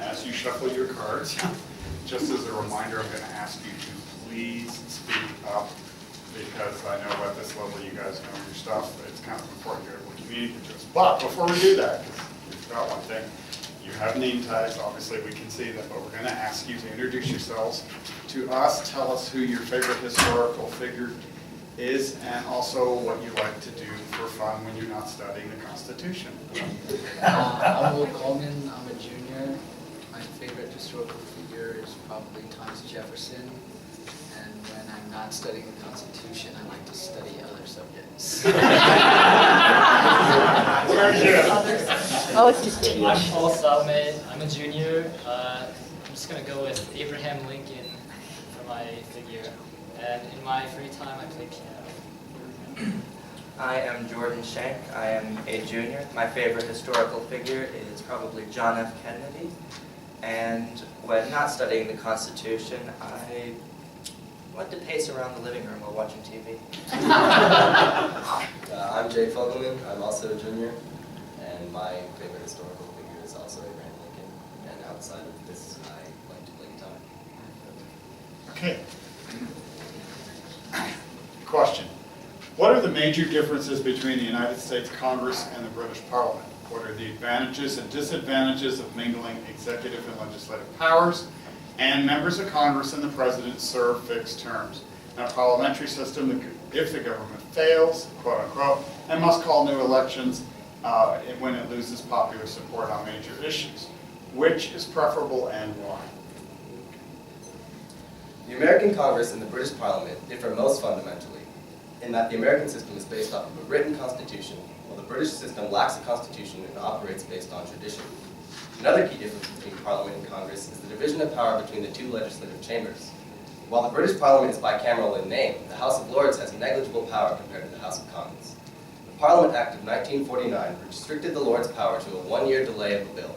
as you shuffle your cards, just as a reminder, I'm going to ask you to please speak up, because I know at this level you guys know your stuff. It's kind of important you're able to communicate to us. But before we do that, because we've got one thing, you have name tags. Obviously, we can see them, but we're going to ask you to introduce yourselves to us. Tell us who your favorite historical figure is, and also what you like to do for fun when you're not studying the Constitution. I'm Will Coleman. I'm a junior. My favorite historical figure is probably Thomas Jefferson. And when I'm not studying the Constitution, I like to study other subjects. I like to teach. I'm Paul Salme. I'm a junior. I'm just going to go with Abraham Lincoln for my figure. And in my free time, I play piano. I am Jordan Shank. I am a junior. My favorite historical figure is probably John F. Kennedy. And when not studying the Constitution, I like to pace around the living room while watching TV. I'm Jay Fogelman. I'm also a junior. And my favorite historical figure is also Abraham Lincoln. And outside of this, I like to play guitar. Okay. Question. What are the major differences between the United States Congress and the British Parliament? What are the advantages and disadvantages of mingling executive and legislative powers? And members of Congress and the President serve fixed terms. In a parliamentary system, if the government fails, quote unquote, and must call new elections when it loses popular support on major issues. Which is preferable and why? The American Congress and the British Parliament differ most fundamentally in that the American system is based off of a written constitution, while the British system lacks a constitution and operates based on tradition. Another key difference between Parliament and Congress is the division of power between the two legislative chambers. While the British Parliament is bicameral in name, the House of Lords has negligible power compared to the House of Commons. The Parliament Act of 1949 restricted the Lords' power to a one-year delay of a bill.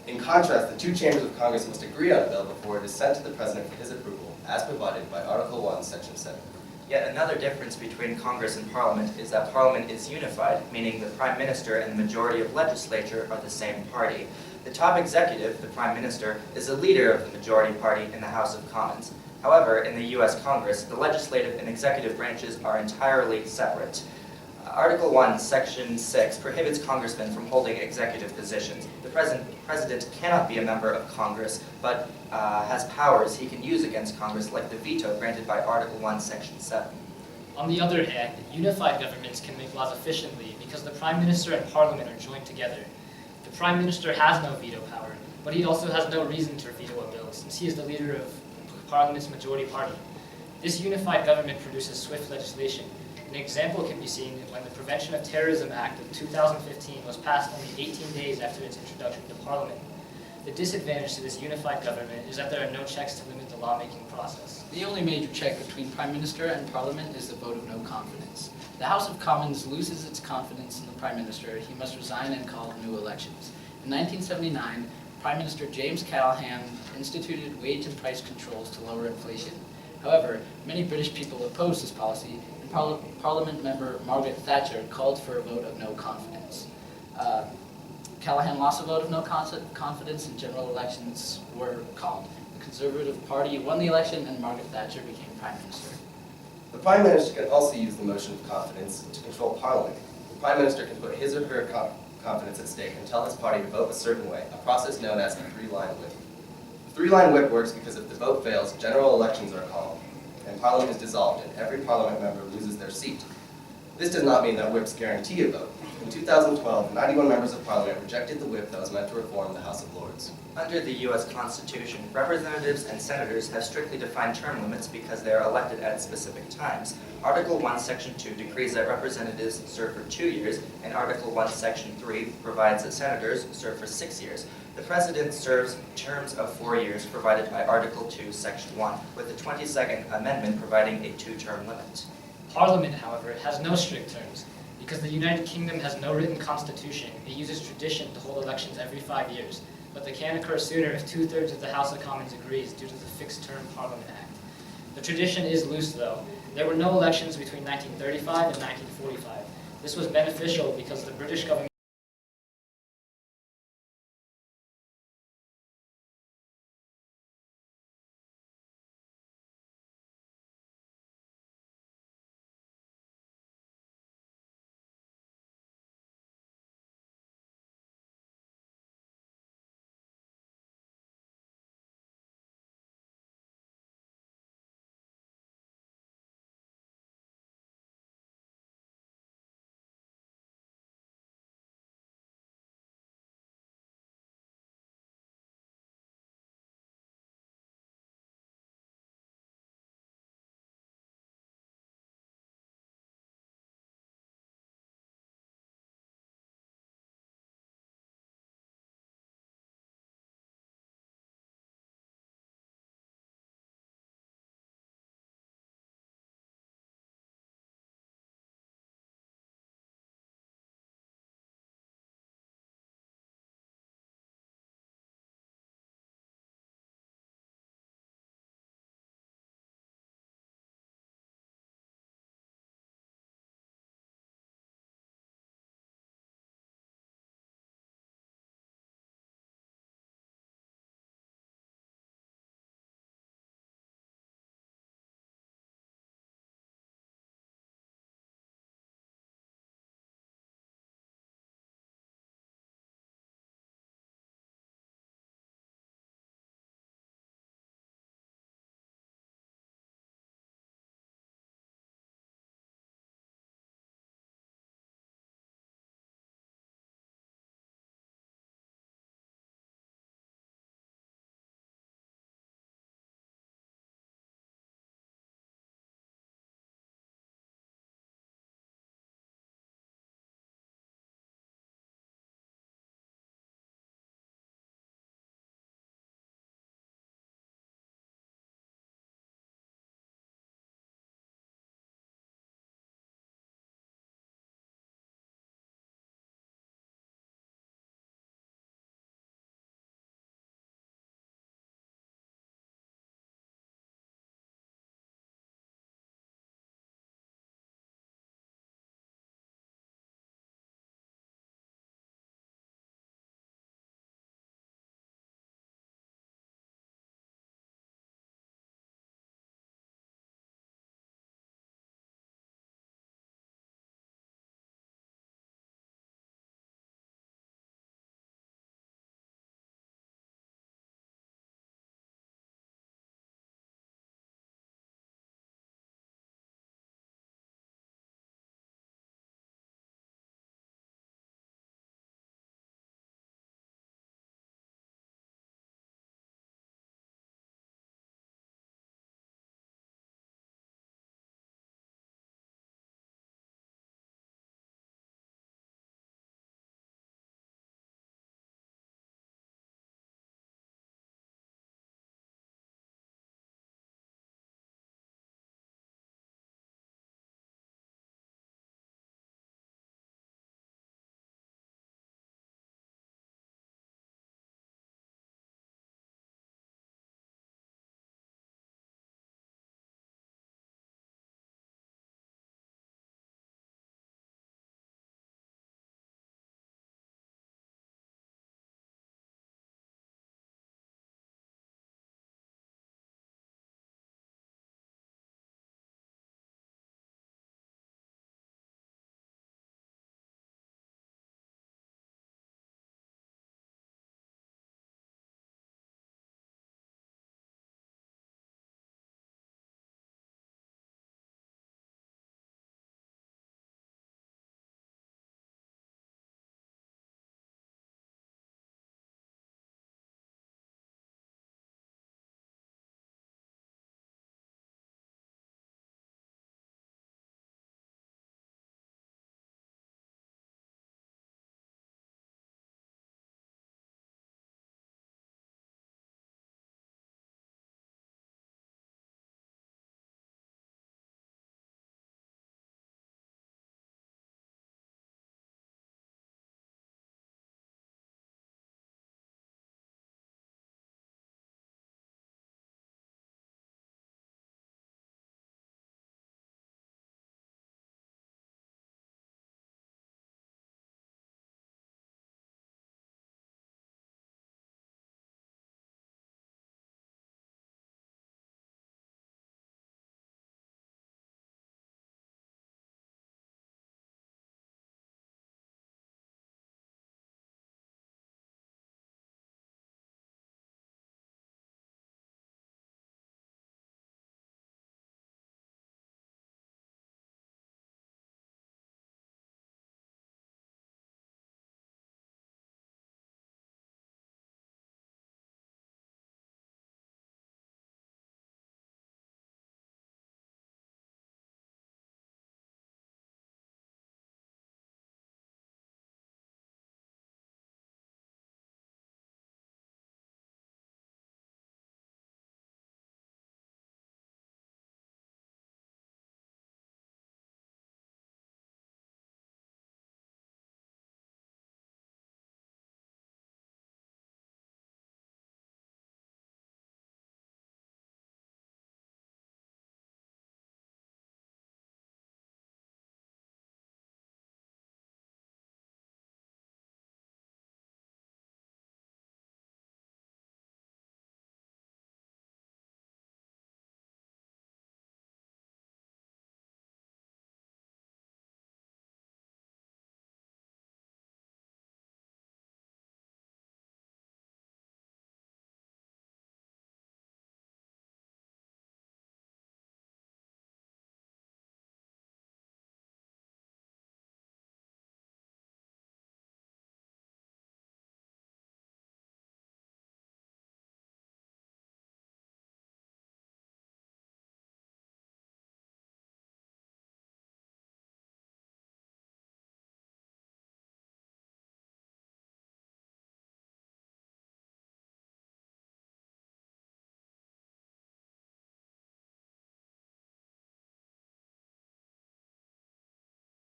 In contrast, the two chambers of Congress must agree on a bill before it is sent to the President for his approval, as provided by Article 1, Section 7. Yet another difference between Congress and Parliament is that Parliament is unified, meaning the Prime Minister and the majority of legislature are the same party. The top executive, the Prime Minister, is the leader of the majority party in the House of Commons. However, in the U.S. Congress, the legislative and executive branches are entirely separate. Article 1, Section 6 prohibits congressmen from holding executive positions. The president cannot be a member of Congress, but has powers he can use against Congress, like the veto granted by Article 1, Section 7. On the other hand, unified governments can make laws efficiently because the Prime Minister and Parliament are joined together. The Prime Minister has no veto power, but he also has no reason to veto a bill, since he is the leader of Parliament's majority party. This unified government produces swift legislation. An example can be seen when the Prevention of Terrorism Act of 2015 was passed only 18 days after its introduction to Parliament. The disadvantage to this unified government is that there are no checks to limit the lawmaking process. The only major check between Prime Minister and Parliament is the vote of no confidence. The House of Commons loses its confidence in the Prime Minister. He must resign and call new elections. In 1979, Prime Minister James Callaghan instituted wage and price controls to lower inflation. However, many British people opposed this policy, and Parliament member Margaret Thatcher called for a vote of no confidence. Callaghan lost a vote of no confidence, and general elections were called. The Conservative Party won the election, and Margaret Thatcher became Prime Minister. The Prime Minister can also use the motion of confidence to control Parliament. The Prime Minister can put his or her confidence at stake and tell his party to vote a certain way, a process known as the three-line whip. The three-line whip works because if the vote fails, general elections are called, and Parliament is dissolved, and every Parliament member loses their seat. This does not mean that whips guarantee a vote. In 2012, 91 members of Parliament rejected the whip that was meant to reform the House of Lords. Under the U.S. Constitution, representatives and senators have strictly defined term limits because they are elected at specific times. Article 1, Section 2 decrees that representatives serve for 2 years, and Article 1, Section 3 provides that senators serve for 6 years. The President serves terms of 4 years provided by Article 2, Section 1, with the 22nd Amendment providing a 2-term limit. Parliament, however, has no strict terms. Because the United Kingdom has no written constitution, it uses tradition to hold elections every 5 years. But they can occur sooner if 2/3 of the House of Commons agrees due to the Fixed-Term Parliament Act. The tradition is loose, though. There were no elections between 1935 and 1945. This was beneficial because the British government